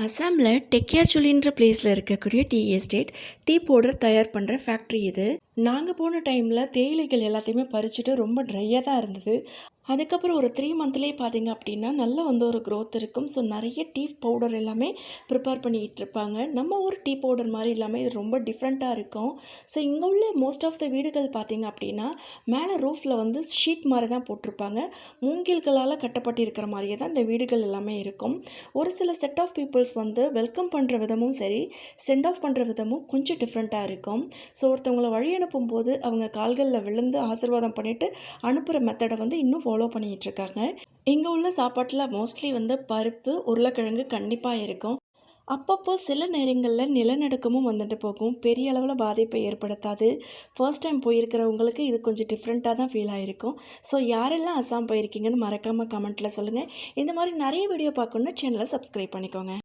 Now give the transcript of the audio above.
அசாமில் டெக்கியாச்சுலின்ற பிளேஸில் இருக்கக்கூடிய டீ எஸ்டேட் டீ பவுடர் தயார் பண்ணுற ஃபேக்ட்ரி இது. நாங்கள் போன டைமில் தேயிலைகள் எல்லாத்தையுமே பறிச்சுட்டு ரொம்ப ட்ரையாக தான் இருந்தது. அதுக்கப்புறம் ஒரு 3 மந்த்லேயே பார்த்தீங்க அப்படின்னா நல்ல ஒரு க்ரோத் இருக்கும். ஸோ நிறைய டீ பவுடர் எல்லாமே ப்ரிப்பேர் பண்ணிகிட்டு இருப்பாங்க. நம்ம ஊர் டீ பவுடர் மாதிரி இல்லாமல் இது ரொம்ப டிஃப்ரெண்ட்டாக இருக்கும். ஸோ இங்கே உள்ள மோஸ்ட் ஆஃப் த வீடுகள் பார்த்தீங்க அப்படின்னா மேலே ரூஃபில் ஷீட் மாதிரி தான் போட்டிருப்பாங்க. மூங்கில்களால் கட்டப்பட்டிருக்கிற மாதிரியே தான் இந்த வீடுகள் எல்லாமே இருக்கும். ஒரு சில செட் ஆஃப் பீப்புள்ஸ் வெல்கம் பண்ணுற விதமும் சரி, சென்ட் ஆஃப் பண்ணுற விதமும் கொஞ்சம் டிஃப்ரெண்ட்டாக இருக்கும். ஸோ ஒருத்தவங்களை வழி அனுப்பும்போது அவங்க கால்களில் விழுந்து ஆசீர்வாதம் பண்ணிவிட்டு அனுப்புகிற மெத்தடை இன்னும் ஃபாலோ பண்ணிகிட்ருக்காங்க. இங்கே உள்ள சாப்பாட்டில் மோஸ்ட்லி பருப்பு, உருளைக்கிழங்கு கண்டிப்பாக இருக்கும். அப்பப்போ சில நேரங்களில் நிலநடுக்கமும் போகும். பெரிய அளவில் பாதிப்பை ஏற்படுத்தாது. ஃபர்ஸ்ட் டைம் போயிருக்கிறவங்களுக்கு இது கொஞ்சம் டிஃப்ரெண்ட்டாக தான் ஃபீல் ஆகிருக்கும். ஸோ யாரெல்லாம் அசாம் போயிருக்கீங்கன்னு மறக்காமல் கமெண்ட்டில் சொல்லுங்கள். இந்த மாதிரி நிறைய வீடியோ பார்க்கணுன்னா சேனலை சப்ஸ்கிரைப் பண்ணிக்கோங்க.